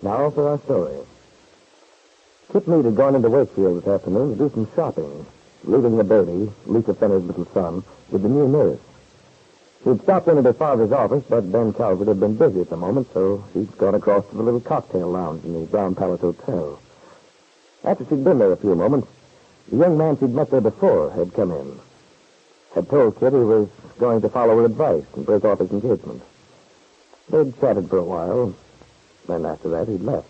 Now for our story. Kit Meade had gone into Wakefield this afternoon to do some shopping, leaving the baby, Lisa Fenner's little son, with the new nurse. He'd stopped in at her father's office, but Ben Calvert had been busy at the moment, so he'd gone across to the little cocktail lounge in the Brown Palace Hotel. After she'd been there a few moments, the young man she'd met there before had come in. Had told Kit he was going to follow her advice and break off his engagement. They'd chatted for a while, then after that he'd left.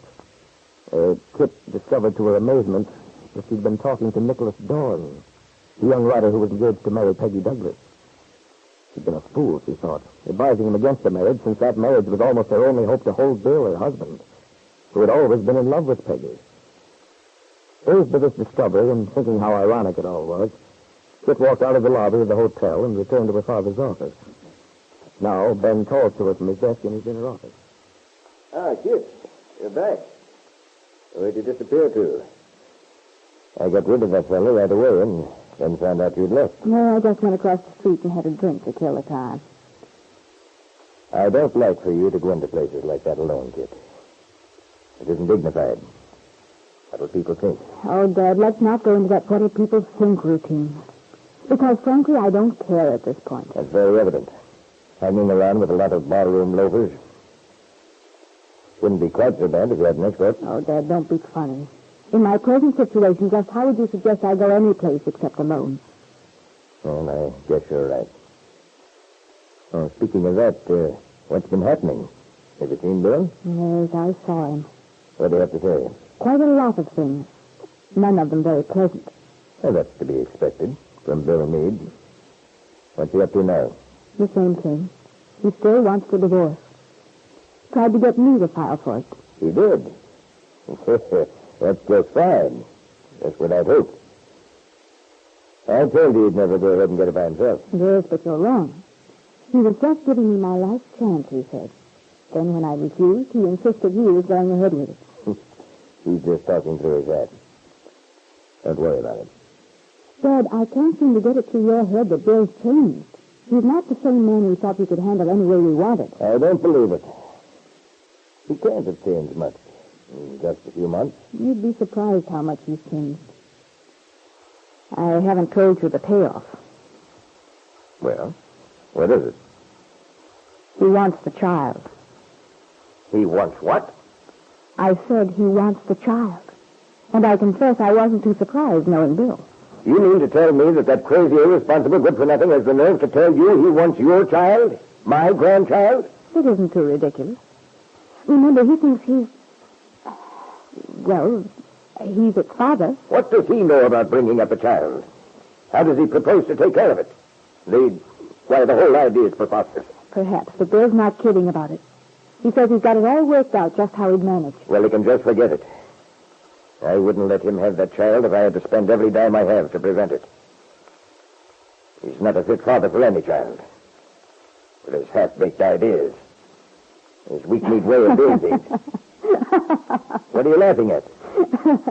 Kit discovered to her amazement that she'd been talking to Nicholas Dorn, the young writer who was engaged to marry Peggy Douglas. She'd been a fool, she thought, advising him against the marriage, since that marriage was almost her only hope to hold Bill, her husband, who had always been in love with Peggy. Urged by this discovery and thinking how ironic it all was, Kit walked out of the lobby of the hotel and returned to her father's office. Now, Ben called to her from his desk in his inner office. Ah, Kitt, you're back. Where'd you disappear to? I got rid of that fellow right away and then found out you'd left. No, I just went across the street and had a drink to kill the time. I don't like for you to go into places like that alone, Kitt. It isn't dignified. What'll people think? Oh, Dad, let's not go into that what do people think routine. Because, frankly, I don't care at this point. That's very evident. Hanging around with a lot of barroom loafers. Wouldn't be quite so bad if you had an escort. Oh, Dad, don't be funny. In my present situation, just how would you suggest I go any place except alone? Well, I guess you're right. Oh, speaking of that, what's been happening? Have you seen Bill? Yes, I saw him. What do you have to say? Quite a lot of things. None of them very pleasant. Well, that's to be expected from Bill Meade. What's he up to now? The same thing. He still wants the divorce. Tried to get me to file for it. He did? That's just fine. That's what I'd hoped. I told you he'd never go ahead and get it by himself. Yes, but you're wrong. He was just giving me my last chance, he said. Then when I refused, he insisted he was going ahead with it. He's just talking through his head. Don't worry about it. Dad, I can't seem to get it through your head that Bill's changed. He's not the same man we thought we could handle any way we wanted. I don't believe it. He can't have changed much in just a few months. You'd be surprised how much he's changed. I haven't told you the payoff. Well, what is it? He wants the child. He wants what? I said he wants the child. And I confess I wasn't too surprised knowing Bill. You mean to tell me that crazy, irresponsible, good-for-nothing has the nerve to tell you he wants your child? My grandchild? It isn't too ridiculous. Remember, he thinks he's... Well, he's its father. What does he know about bringing up a child? How does he propose to take care of it? Why, the whole idea is preposterous. Perhaps, but Bill's not kidding about it. He says he's got it all worked out just how he'd manage. Well, he can just forget it. I wouldn't let him have that child if I had to spend every dime I have to prevent it. He's not a fit father for any child. With his half-baked ideas. His weak-kneed way of doing things. What are you laughing at?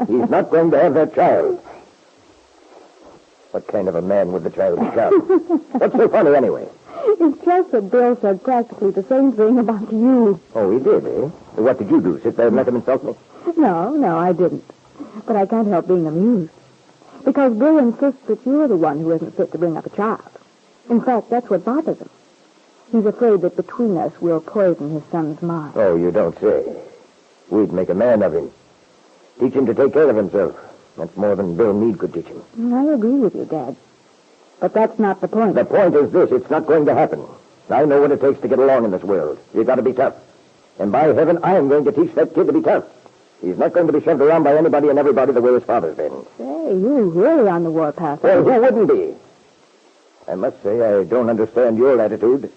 He's not going to have that child. What kind of a man would the child become? What's so funny, anyway? It's just that Bill said practically the same thing about you. Oh, he did, eh? What did you do? Sit there and let him insult me? No, I didn't. But I can't help being amused. Because Bill insists that you're the one who isn't fit to bring up a child. In fact, that's what bothers him. He's afraid that between us we'll poison his son's mind. Oh, you don't say. We'd make a man of him. Teach him to take care of himself. That's more than Bill Meade could teach him. I agree with you, Dad. But that's not the point. The point is this. It's not going to happen. I know what it takes to get along in this world. You've got to be tough. And by heaven, I am going to teach that kid to be tough. He's not going to be shoved around by anybody and everybody the way his father's been. Say, you're really on the warpath. Well, who wouldn't be? I must say I don't understand your attitude.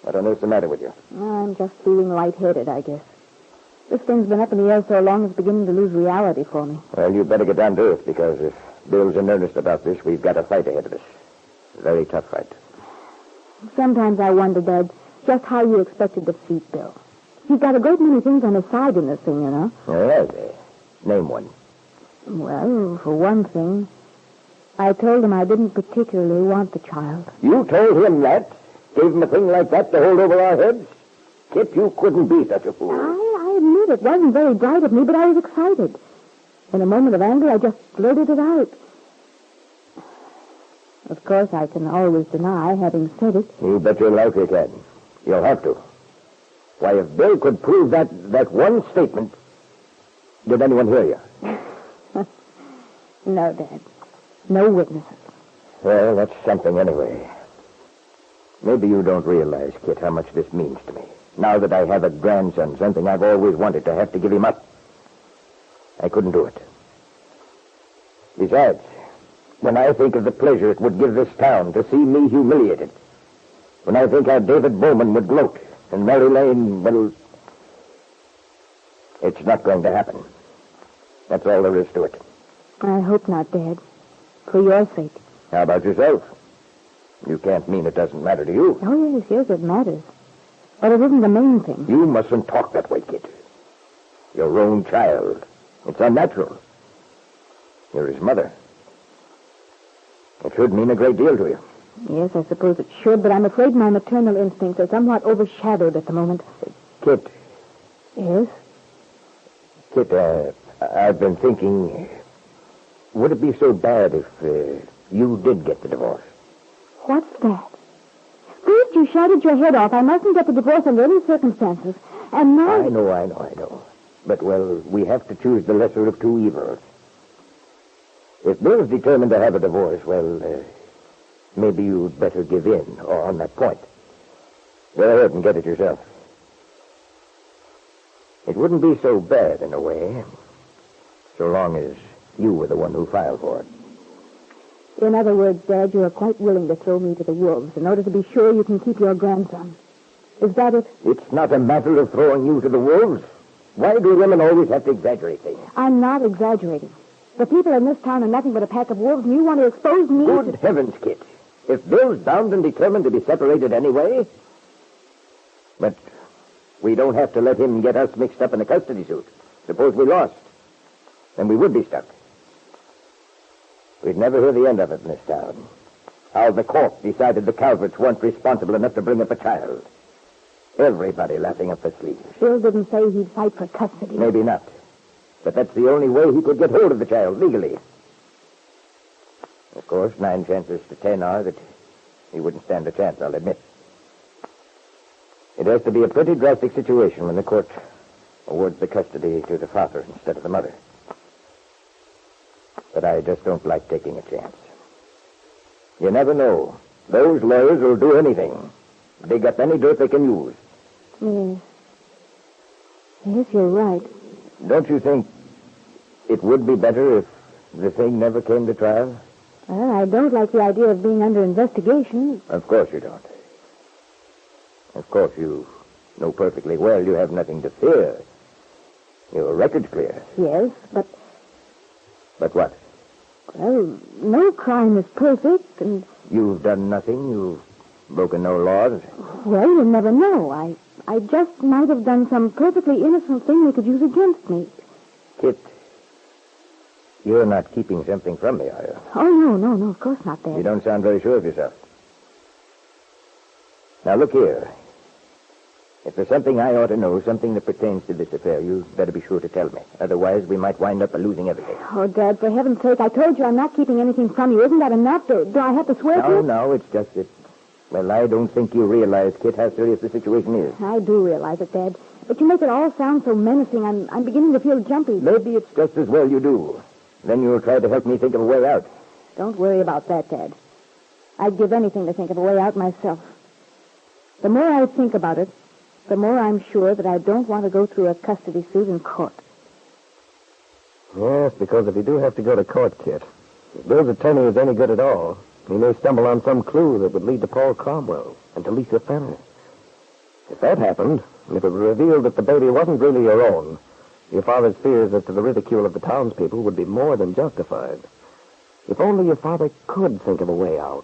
I don't know what's the matter with you. I'm just feeling lightheaded, I guess. This thing's been up in the air so long it's beginning to lose reality for me. Well, you'd better get down to earth, because if Bill's in earnest about this, we've got a fight ahead of us. A very tough fight. Sometimes I wonder, Dad, just how you expected to defeat Bill. He's got a great many things on his side in this thing, you know. Oh, has he? Name one. Well, for one thing, I told him I didn't particularly want the child. You told him that? Gave him a thing like that to hold over our heads? Kit, you couldn't be such a fool. I admit admit it wasn't very bright of me, but I was excited. In a moment of anger, I just blurted it out. Of course, I can always deny having said it. You bet your life you can. You'll have to. Why, if Bill could prove that one statement, did anyone hear you? No, Dad. No witnesses. Well, that's something anyway. Maybe you don't realize, Kitt, how much this means to me. Now that I have a grandson, something I've always wanted to have to give him up, I couldn't do it. Besides, when I think of the pleasure it would give this town to see me humiliated, when I think how David Bowman would gloat, and Mary Lane, well, it's not going to happen. That's all there is to it. I hope not, Dad. For your sake. How about yourself? You can't mean it doesn't matter to you. Oh, yes, it matters. But it isn't the main thing. You mustn't talk that way, Kitt. Your own child. It's unnatural. You're his mother. It should mean a great deal to you. Yes, I suppose it should, but I'm afraid my maternal instincts are somewhat overshadowed at the moment. Kitt. Yes? Kitt, I've been thinking, would it be so bad if you did get the divorce? What's that? First you shouted your head off. I mustn't get the divorce under any circumstances. And now... I know. But, well, we have to choose the lesser of two evils. If Bill's determined to have a divorce, well, maybe you'd better give in on that point. Go ahead and get it yourself. It wouldn't be so bad in a way, so long as you were the one who filed for it. In other words, Dad, you are quite willing to throw me to the wolves in order to be sure you can keep your grandson. Is that it? It's not a matter of throwing you to the wolves. Why do women always have to exaggerate things? I'm not exaggerating. The people in this town are nothing but a pack of wolves, and you want to expose me Good to... heavens, Kitt. If Bill's bound and determined to be separated anyway... But we don't have to let him get us mixed up in a custody suit. Suppose we lost. Then we would be stuck. We'd never hear the end of it in this town. How the court decided the Calverts weren't responsible enough to bring up a child. Everybody laughing up their sleeves. Bill didn't say he'd fight for custody. Maybe not. But that's the only way he could get hold of the child legally. Of course, 9 chances to 10 are that he wouldn't stand a chance, I'll admit. It has to be a pretty drastic situation when the court awards the custody to the father instead of the mother. But I just don't like taking a chance. You never know. Those lawyers will do anything. Dig up any dirt they can use. Yes. Yes, you're right. Don't you think it would be better if the thing never came to trial? Well, I don't like the idea of being under investigation. Of course you don't. Of course you know perfectly well you have nothing to fear. Your record's clear. Yes, but... But what? Well, no crime is perfect, and... You've done nothing? You've broken no laws? Well, you'll never know. I just might have done some perfectly innocent thing they could use against me. Kitt, you're not keeping something from me, are you? Oh, no, of course not, Dad. You don't sound very sure of yourself. Now, look here. If there's something I ought to know, something that pertains to this affair, you'd better be sure to tell me. Otherwise, we might wind up by losing everything. Oh, Dad, for heaven's sake, I told you I'm not keeping anything from you. Isn't that enough? Do I have to swear to it? No, it's just that... Well, I don't think you realize, Kitt, how serious the situation is. I do realize it, Dad. But you make it all sound so menacing. I'm beginning to feel jumpy. Maybe it's just as well you do. Then you'll try to help me think of a way out. Don't worry about that, Dad. I'd give anything to think of a way out myself. The more I think about it, the more I'm sure that I don't want to go through a custody suit in court. Yes, because if you do have to go to court, Kitt, if Bill's attorney is any good at all, he may stumble on some clue that would lead to Paul Cromwell and to Lisa Fenner. If that happened, and if it were revealed that the baby wasn't really your own, your father's fears as to the ridicule of the townspeople would be more than justified. If only your father could think of a way out.